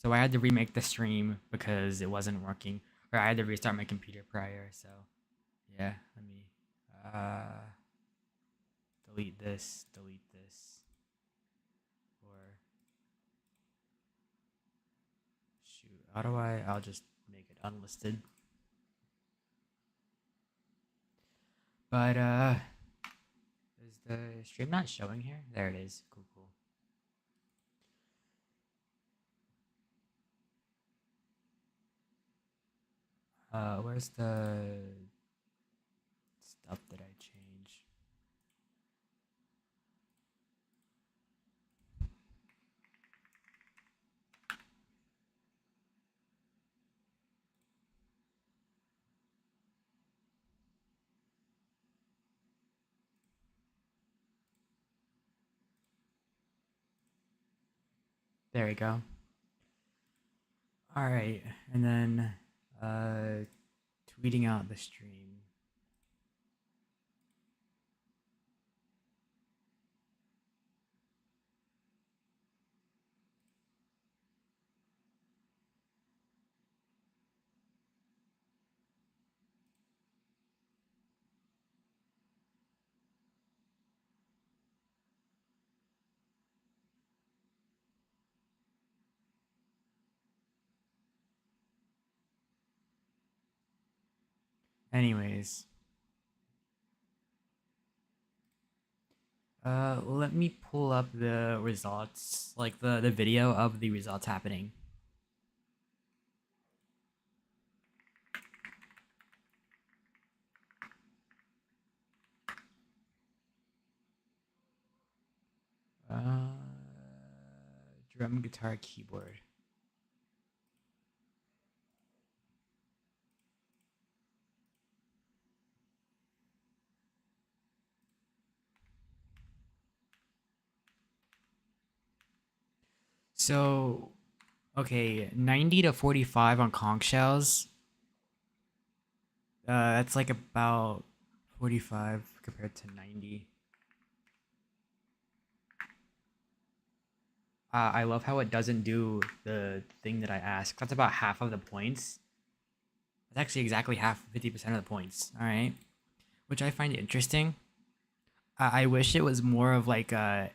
So I had to remake the stream because it wasn't working, or I had to restart my computer prior. So yeah, let me uh, delete this, or shoot. How do I? I'll just make it unlisted. But is the stream not showing here? There it is. Cool, cool. Where's the stuff that I changed? There we go. All right, and then tweeting out the stream. Anyways, let me pull up the results, like the video of the results happening. Drum, guitar, keyboard. So, okay, 90 to 45 on conch shells. That's like about 45 compared to 90. I love how it doesn't do the thing that I asked. That's about half of the points. That's actually exactly half, 50% of the points. All right, which I find interesting. I wish it was more of like a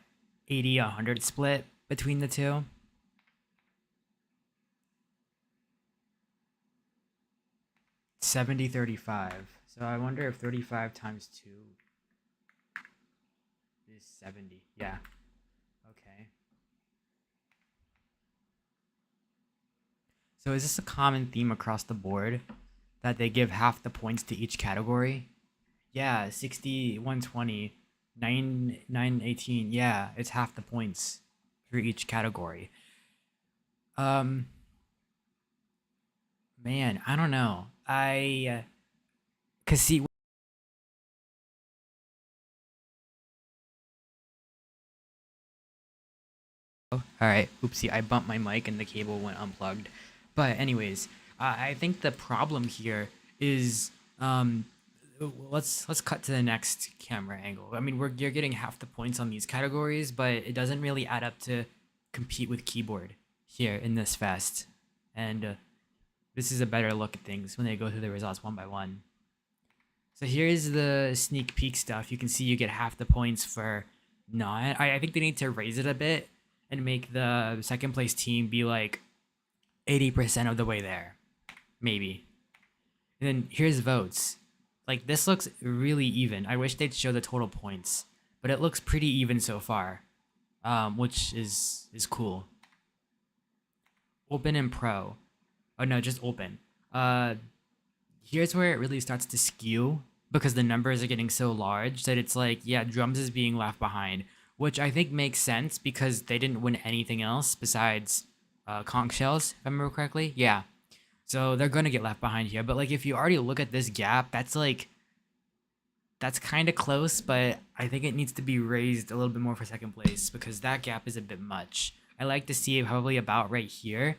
80-100 split between the two. 70-35. So I wonder if 35 times 2 is 70. Yeah. Okay. So is this a common theme across the board that they give half the points to each category? Yeah, 60, 120, 918. Yeah, it's half the points for each category. Man, I don't know. Cause see, all right, oopsie, I bumped my mic and the cable went unplugged. But anyways, I think the problem here is let's cut to the next camera angle. I mean, you're getting half the points on these categories, but it doesn't really add up to compete with keyboard here in this fest. And this is a better look at things when they go through the results one by one. So here's the sneak peek stuff. You can see you get half the points for not. I think they need to raise it a bit and make the second place team be like 80% of the way there. Maybe. And then here's votes. Like this looks really even. I wish they'd show the total points, but it looks pretty even so far, which is cool. Open and pro. Oh no, just open. Here's where it really starts to skew because the numbers are getting so large that it's like, yeah, drums is being left behind, which I think makes sense because they didn't win anything else besides conch shells, if I remember correctly. Yeah. So they're gonna get left behind here. But like if you already look at this gap, that's kind of close, but I think it needs to be raised a little bit more for second place because that gap is a bit much. I like to see it probably about right here.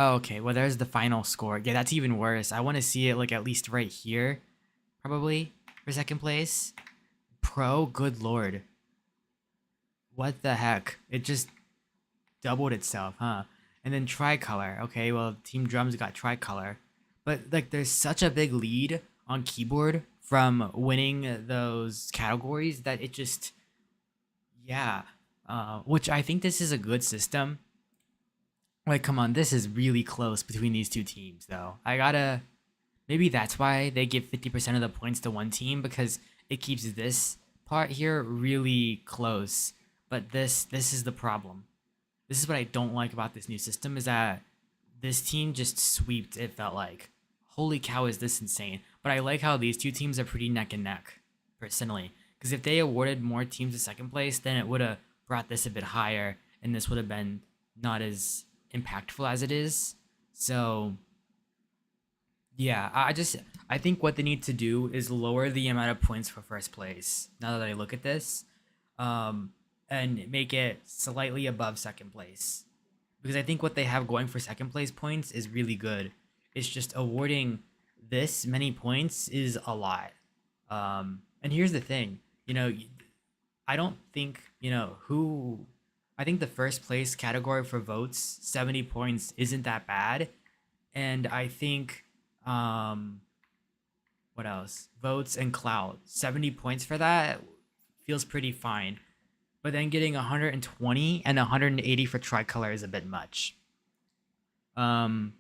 Oh, okay, well there's the final score. Yeah, that's even worse. I want to see it like at least right here, probably for second place. Pro, good lord. What the heck? It just doubled itself, huh? And then tricolor. Okay, well, Team Drums got tricolor, but like, there's such a big lead on keyboard from winning those categories that it just, yeah. Which I think this is a good system. Like, come on, this is really close between these two teams, though. I gotta. Maybe that's why they give 50% of the points to one team, because it keeps this part here really close. But this is the problem. This is what I don't like about this new system, is that this team just swept, it felt like. Holy cow, is this insane. But I like how these two teams are pretty neck and neck, personally. Because if they awarded more teams to second place, then it would have brought this a bit higher, and this would have been not as impactful as it is. So yeah, I think what they need to do is lower the amount of points for first place. Now that I look at this, um, and make it slightly above second place, because I think what they have going for second place points is really good. It's just awarding this many points is a lot. And here's the thing, I don't think, who. I think the first place category for votes, 70 points, isn't that bad. And I think, um, what else? Votes and clout. 70 points for that feels pretty fine. But then getting 120 and 180 for tricolor is a bit much. Um,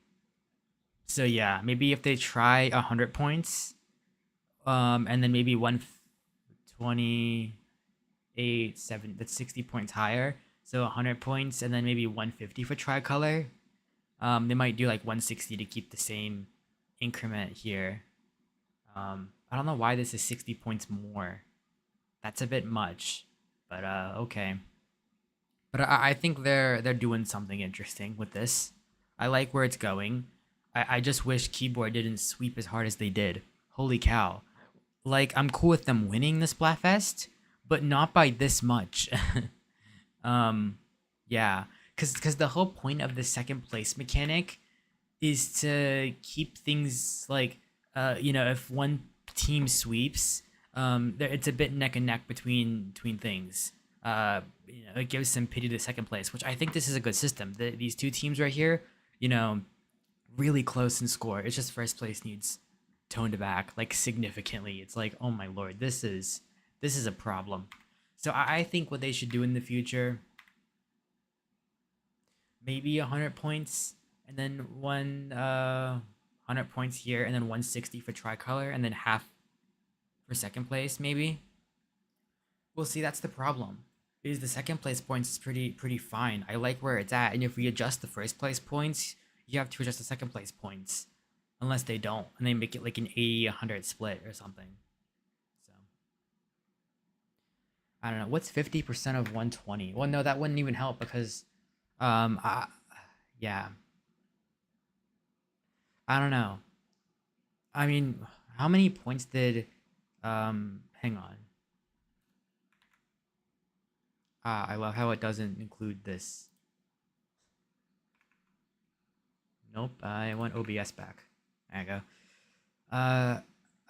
so yeah, maybe if they try 100 points, and then maybe 128, 7, that's 60 points higher. So 100 points and then maybe 150 for tricolor. They might do like 160 to keep the same increment here. I don't know why this is 60 points more. That's a bit much, but okay. But I think they're doing something interesting with this. I like where it's going. I just wish keyboard didn't sweep as hard as they did. Holy cow! Like, I'm cool with them winning the Splatfest, but not by this much. um, yeah, because the whole point of the second place mechanic is to keep things like, if one team sweeps, it's a bit neck and neck between things. It gives some pity to second place, which I think this is a good system. These two teams right here, you know, really close in score. It's just first place needs toned back like significantly. It's like, oh my lord, this is a problem. So I think what they should do in the future, maybe 100 points, and then 100 points here, and then 160 for tricolor, and then half for second place, maybe. Well, see, that's the problem. Is the second place points is pretty fine. I like where it's at, and if we adjust the first place points, you have to adjust the second place points, unless they don't, and they make it like an 80-100 split or something. So I don't know. What's 50% of 120? Well, no, that wouldn't even help because, um, I, yeah, I don't know. I mean, how many points did, hang on. I love how it doesn't include this. Nope, I want OBS back. There you go. Uh,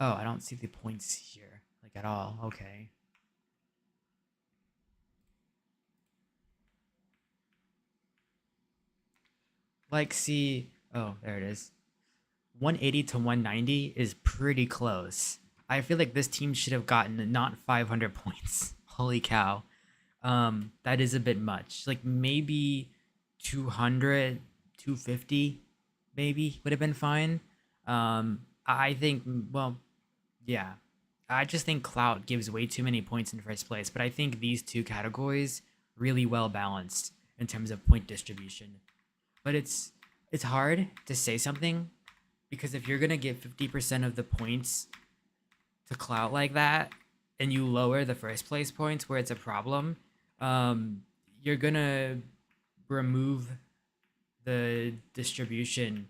oh, I don't see the points here, like at all. Okay. Like, see, oh, there it is. 180 to 190 is pretty close. I feel like this team should have gotten not 500 points. Holy cow. That is a bit much. Like, maybe 200, 250 maybe would have been fine. I think, well, yeah. I just think Clout gives way too many points in first place, but I think these two categories really well balanced in terms of point distribution. But it's hard to say something, because if you're gonna give 50% of the points to Clout like that, and you lower the first place points where it's a problem, you're gonna remove the distribution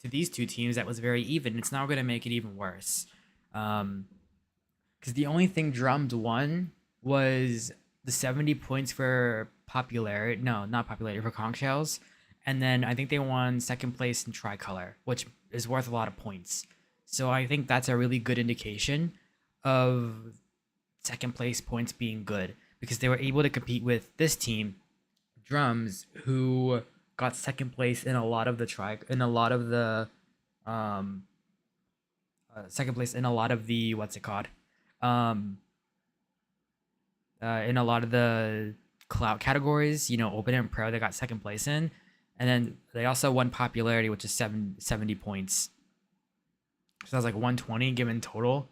to these two teams that was very even. It's now going to make it even worse. Because the only thing Drums won was the 70 points for popularity. No, not popularity, for conch shells. And then I think they won second place in tricolor, which is worth a lot of points. So I think that's a really good indication of second place points being good. because they were able to compete with this team, Drums, who got second place in a lot of the um second place in a lot of the what's it called um in a lot of the clout categories, open and pro, they got second place in. And then they also won popularity, which is 70 points. So that was like 120 given total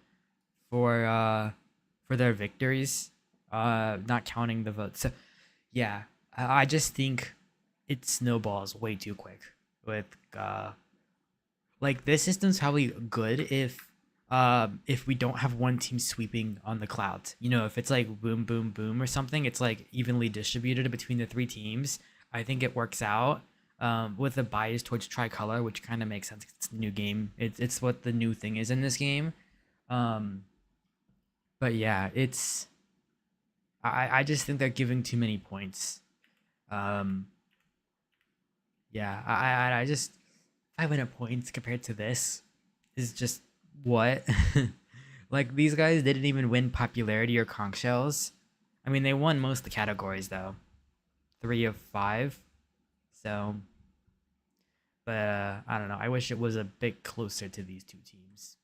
for their victories, not counting the votes. So yeah, I just think it snowballs way too quick with like this system's probably good if we don't have one team sweeping on the clout. If it's like boom boom boom or something, it's like evenly distributed between the three teams. I think it works out. With a bias towards tricolor, which kind of makes sense. It's a new game. It's what the new thing is in this game. Um, but yeah, I just think they're giving too many points. Um, yeah, I just 500 points compared to this is just what? Like these guys didn't even win popularity or conch shells. I mean, they won most of the categories though, 3 of 5. So, but I don't know. I wish it was a bit closer to these two teams,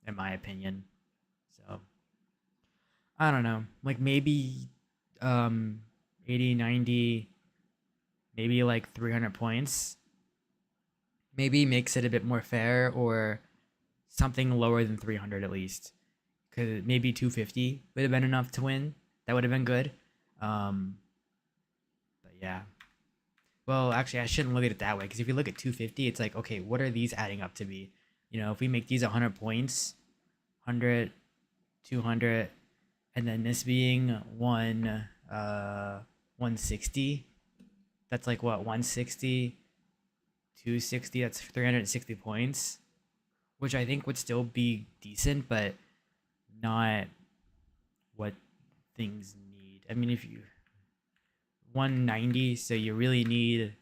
in my opinion. So I don't know. Like maybe 80, 90, maybe like 300 points. Maybe makes it a bit more fair, or something lower than 300 at least. Cause maybe 250 would have been enough to win. That would have been good. Um, but yeah. Well, actually, I shouldn't look at it that way, because if you look at 250, it's like, okay, what are these adding up to be? If we make these 100 points, 100, 200, and then this being 160, that's like what, 160, 260, that's 360 points, which I think would still be decent, but not what things need. I mean, if you 190, so you really need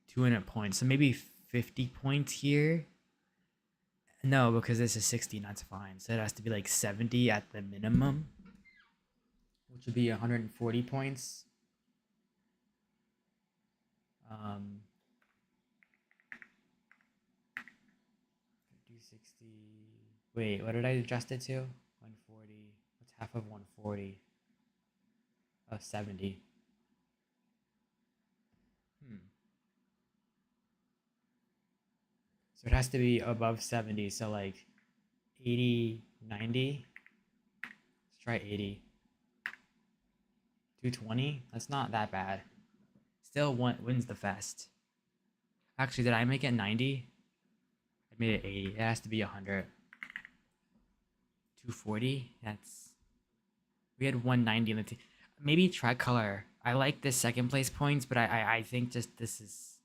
200 points, so maybe 50 points here. No, because this is 60, that's fine. So it has to be like 70 at the minimum, which would be 140 points. Um, 260. Wait, what did I adjust it to? 140. What's half of 140? Oh, 70. Hmm. So it has to be above 70. So like 80, 90. Let's try 80. 220. That's not that bad. Still wins the fest. Actually, did I make it 90? I made it 80. It has to be 100. 240. We had 190 in the team. Maybe tricolor. I like this second place points, but I think just this is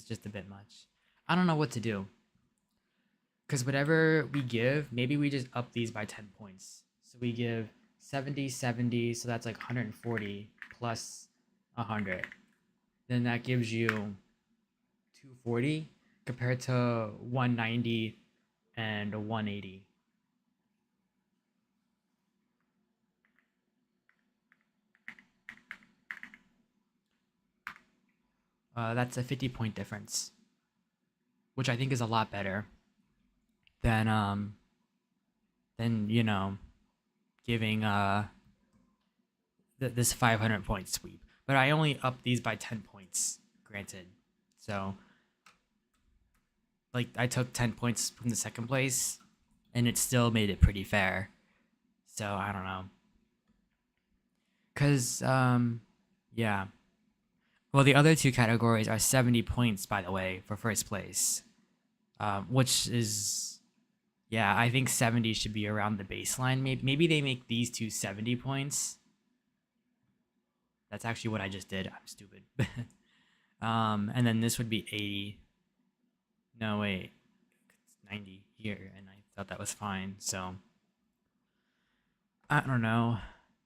just a bit much. I don't know what to do. Because whatever we give, maybe we just up these by 10 points. So we give 70, 70, so that's like 140 plus 100. Then that gives you 240 compared to 190 and 180. That's a 50-point difference, which I think is a lot better than giving this 500 point sweep. But I only up these by 10 points, granted. So like I took 10 points from the second place, and it still made it pretty fair. So I don't know. Cause yeah. Well, the other two categories are 70 points, by the way, for first place. Which is, yeah, I think 70 should be around the baseline. Maybe they make these two 70 points. That's actually what I just did. I'm stupid. And then this would be 80. No, wait. It's 90 here, and I thought that was fine. So, I don't know.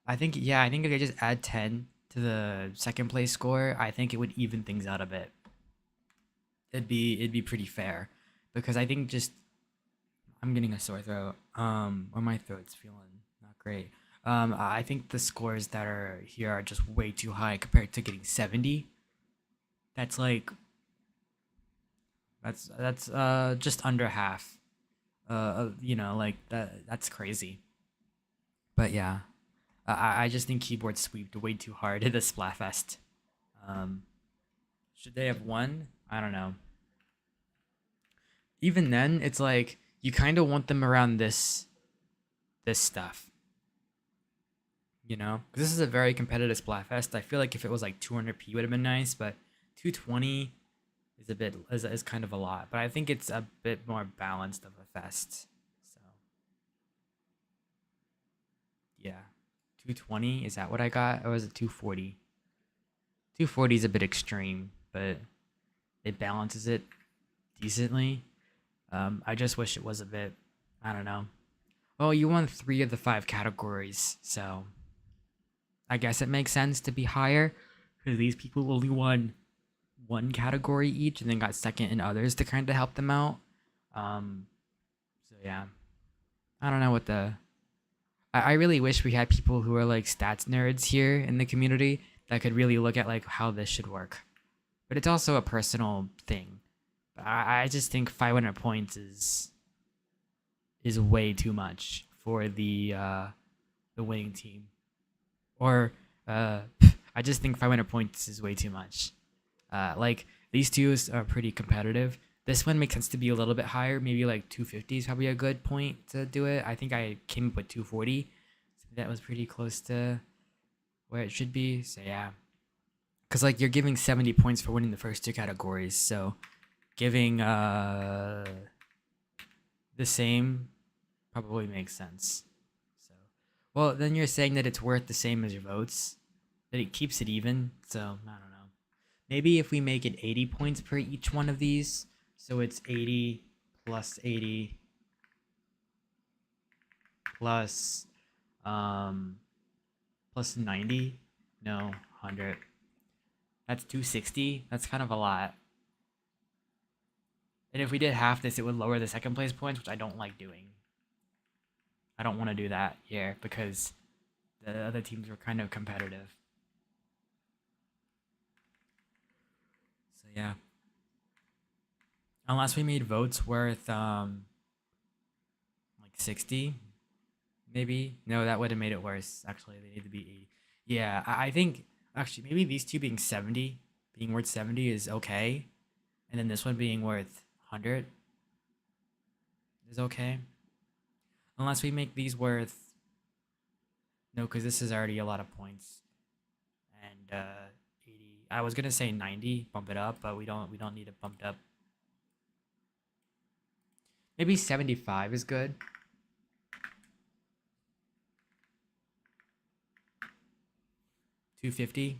I think if I just add 10 to the second place score, I think it would even things out a bit. It'd be pretty fair, because I think just I'm getting a sore throat. Or my throat's feeling not great. I think the scores that are here are just way too high compared to getting 70. That's like that's just under half. Like that's crazy. But yeah, I just think keyboard sweeped way too hard at the Splatfest. Um, should they have won? I don't know. Even then, it's like you kind of want them around this stuff, you know? Because this is a very competitive Splatfest. I feel like if it was like 200p would have been nice, but 220 is a bit is kind of a lot. But I think it's a bit more balanced of a fest. So yeah, 220 is that what I got, or was it 240? 240 is a bit extreme, but it balances it decently. I just wish it was a bit. I don't know. Well, you won three of the five categories, so I guess it makes sense to be higher because these people only won one category each and then got second in others to kind of help them out. Um, so yeah, I don't know what the. I really wish we had people who are like stats nerds here in the community that could really look at like how this should work. But it's also a personal thing. But I just think 500 points is way too much for the winning team. Or I just think 500 points is way too much. Like these two are pretty competitive. This one makes sense to be a little bit higher. Maybe like 250 is probably a good point to do it. I think I came up with 240. So that was pretty close to where it should be. So yeah, because like you're giving 70 points for winning the first two categories. So giving the same probably makes sense. So, well, then you're saying that it's worth the same as your votes, that it keeps it even. So I don't know. Maybe if we make it 80 points per each one of these, so it's 80 plus 80 plus um plus 90. No, 100. That's 260. That's kind of a lot. And if we did half this, it would lower the second place points, which I don't like doing. I don't want to do that here because the other teams were kind of competitive. So yeah. Unless we made votes worth like 60, maybe. No, that would have made it worse. Actually, they need to be 80. Yeah, I think actually maybe these two being 70, being worth 70 is okay. And then this one being worth 100 is okay. Unless we make these worth no, because this is already a lot of points. And 80. I was gonna say 90, bump it up, but we don't need it bumped up. Maybe 75 is good. 250.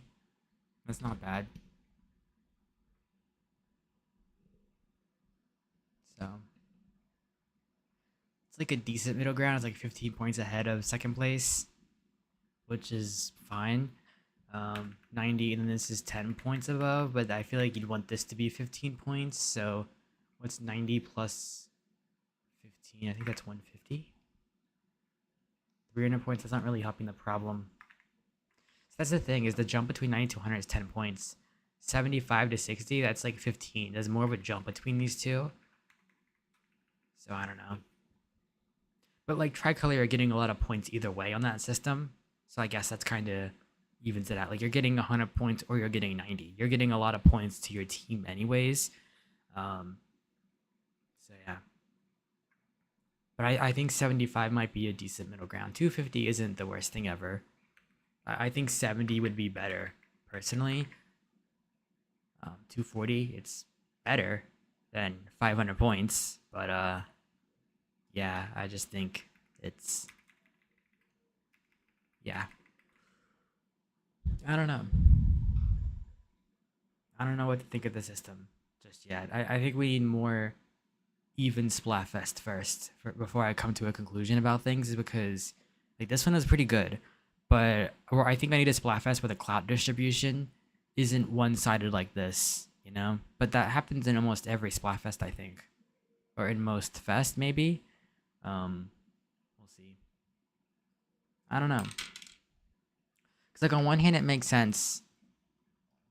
That's not bad. So it's like a decent middle ground. It's like 15 points ahead of second place, which is fine. 90, and then this is 10 points above, but I feel like you'd want this to be 15 points. So what's 90 plus 15? I think that's 150. 300 points, that's not really helping the problem. So that's the thing, is the jump between 90 to 100 is 10 points. 75 to 60, that's like 15. There's more of a jump between these two. So I don't know. But like Tricolor are getting a lot of points either way on that system. So I guess that's kind of evens it out. Like you're getting 100 points or you're getting 90. You're getting a lot of points to your team anyways. Um, so yeah. But I think 75 might be a decent middle ground. 250 isn't the worst thing ever. I think 70 would be better, personally. 240, it's better than 500 points. But yeah, I just think it's yeah. I don't know. I don't know what to think of the system just yet. I think we need more even Splatfest first before I come to a conclusion about things, is because like this one is pretty good, but or I think I need a Splatfest where the clout distribution isn't one-sided like this, you know? But that happens in almost every Splatfest, I think. Or in most fest maybe. We'll see. I don't know. Cause like on one hand it makes sense.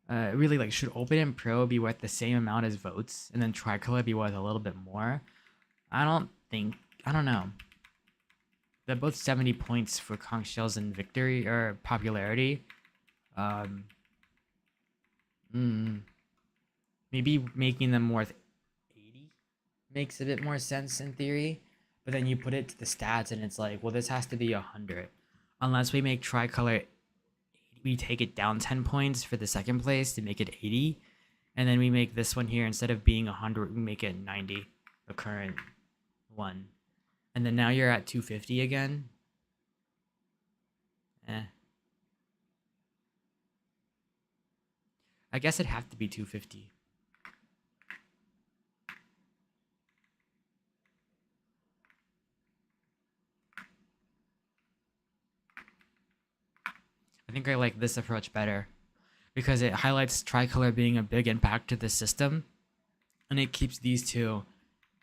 Really like should open and pro be worth the same amount as votes, and then tricolor be worth a little bit more? I don't think. I don't know. They're both 70 points for conch shells and victory or popularity. Um, mm, Maybe making them worth 80 makes a bit more sense in theory. But then you put it to the stats and it's like, well, this has to be 100. Unless we make tricolor, we take it down 10 points for the second place to make it 80. And then we make this one here, instead of being 100, we make it 90, the current one. And then now you're at 250 again. Eh. I guess it'd have to be 250. I think I like this approach better because it highlights tricolor being a big impact to the system, and it keeps these two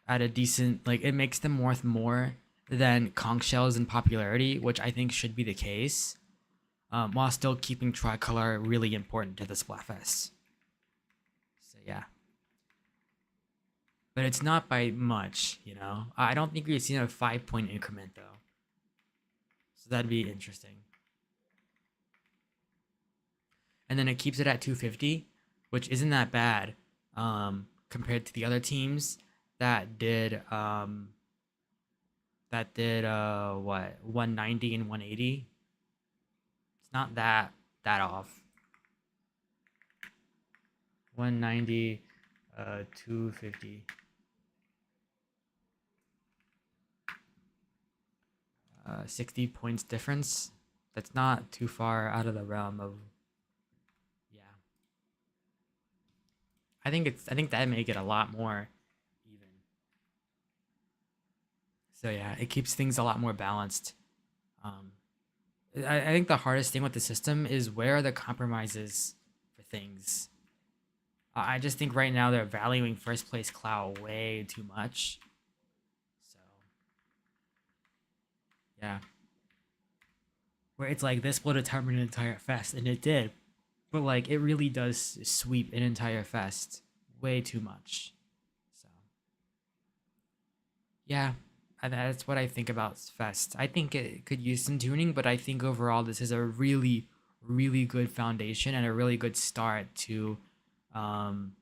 at a decent, like it makes them worth more than conch shells in popularity, which I think should be the case, while still keeping tricolor really important to the Splatfest. So yeah. But it's not by much, you know? I don't think we've seen a 5-point increment though. So that'd be interesting. And then it keeps it at 250, which isn't that bad compared to the other teams that did what, 190 and 180. It's not that off. 190, 250. 60 points difference. That's not too far out of the realm of, yeah. I think that make it a lot more even. So yeah, it keeps things a lot more balanced. Um, I think the hardest thing with the system is where are the compromises for things. I just think right now they're valuing first place clout way too much. So yeah, where it's like this will determine an entire fest, and it did, but like it really does sweep an entire fest way too much. So yeah, that's what I think about fest. I think it could use some tuning, but I think overall this is a really really good foundation and a really good start um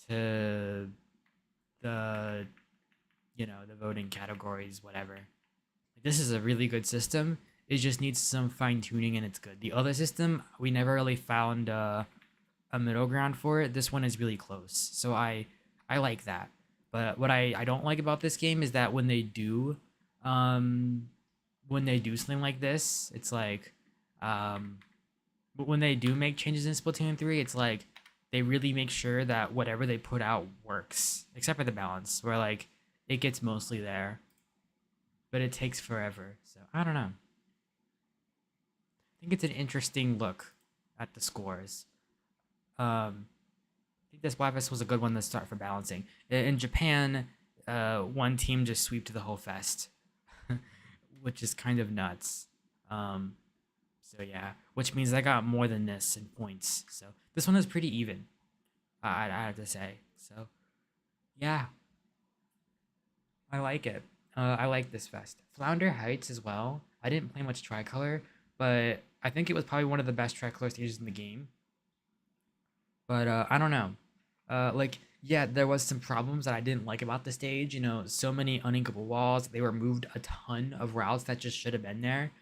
to the, you know, the voting categories, whatever. This is a really good system. It just needs some fine tuning and it's good. The other system, we never really found a middle ground for it. This one is really close, so I like that. But what I don't like about this game is that um when they do something like this, it's like um but when they do make changes in Splatoon 3, it's like they really make sure that whatever they put out works, except for the balance, where like it gets mostly there, but it takes forever. So I don't know. I think it's an interesting look at the scores. I think this Splatfest was a good one to start for balancing. In Japan, one team just sweeped the whole fest, which is kind of nuts. Um, so yeah, which means I got more than this in points. So this one is pretty even. I have to say. So yeah, I like it. I like this fest. Flounder Heights as well. I didn't play much tricolor, but I think it was probably one of the best tricolor stages in the game. But I don't know. Like yeah, there was some problems that I didn't like about the stage. You know, so many uninkable walls. They removed a ton of routes that just should have been there.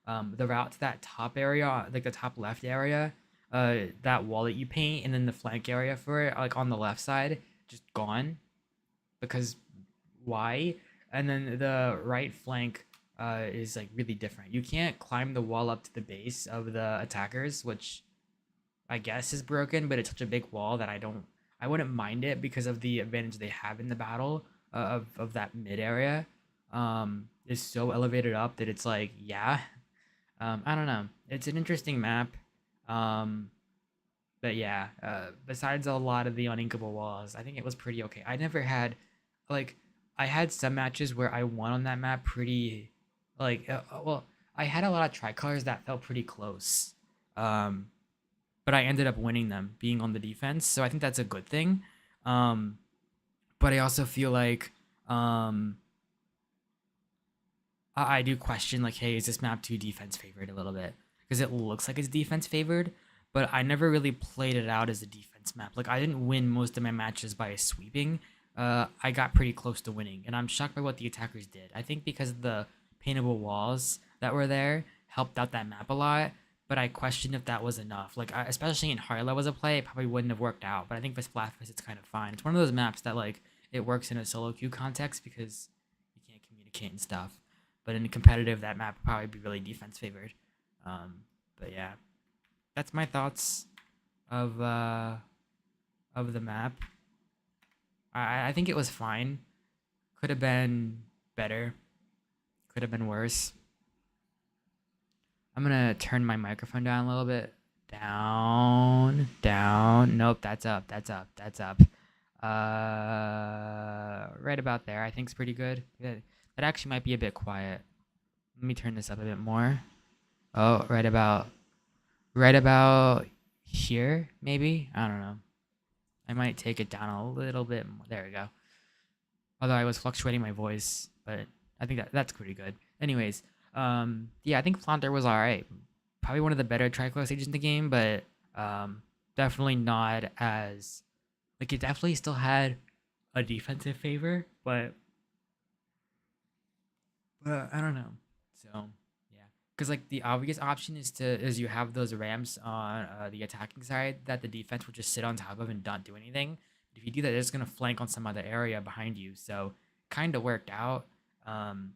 The route to that top area, like the top left area, that wall that you paint, and then the flank area for it, like on the left side, just gone because why? And then the right flank is like really different. You can't climb the wall up to the base of the attackers, which I guess is broken, but it's such a big wall that I wouldn't mind it because of the advantage they have in the battle of that mid area. Is so elevated up that it's like, yeah. I don't know. It's an interesting map. Um, but yeah, besides a lot of the uninkable walls, I think it was pretty okay. I never had, like, I had some matches where I won on that map pretty, like, well, I had a lot of tricolors that felt pretty close. Um, but I ended up winning them being on the defense. So I think that's a good thing. Um, but I also feel like um, I do question like, hey, is this map too defense favored a little bit? Because it looks like it's defense favored, but I never really played it out as a defense map. Like I didn't win most of my matches by sweeping. I got pretty close to winning, and I'm shocked by what the attackers did. I think because of the paintable walls that were there helped out that map a lot, but I questioned if that was enough. Like especially in higher levels of play, it probably wouldn't have worked out. But I think for Splatfest, it's kind of fine. It's one of those maps that like it works in a solo queue context because you can't communicate and stuff. But in competitive, that map would probably be really defense favored. But yeah, that's my thoughts of uh, of the map. I think it was fine. Could have been better. Could have been worse. I'm gonna turn my microphone down a little bit. Down, down. Nope, that's up. That's up. That's up. Right about there. I think it's pretty good. That actually might be a bit quiet. Let me turn this up a bit more. Oh, right about here, maybe? I don't know. I might take it down a little bit more. There we go. Although I was fluctuating my voice, but I think that's pretty good. Anyways, yeah, I think Flounder was alright. Probably one of the better tricolor stages in the game, but definitely not as like it definitely still had a defensive favor, but I don't know. So yeah, because like the obvious option is you have those ramps on the attacking side that the defense will just sit on top of and not do anything. If you do that, they're just gonna flank on some other area behind you. So kind of worked out. Um,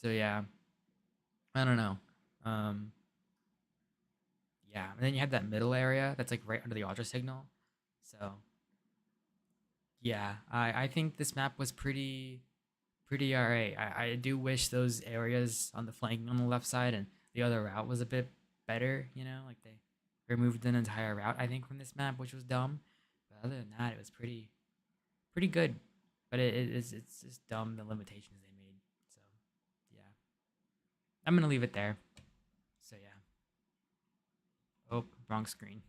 so yeah, I don't know. Um, yeah, and then you have that middle area that's like right under the ultra signal. So yeah, I think this map was pretty alright. I do wish those areas on the flanking on the left side and the other route was a bit better, you know, like they removed an entire route, I think, from this map, which was dumb. But other than that, it was pretty good. But it's just dumb the limitations they made. So yeah. I'm gonna leave it there. So yeah. Oh, wrong screen.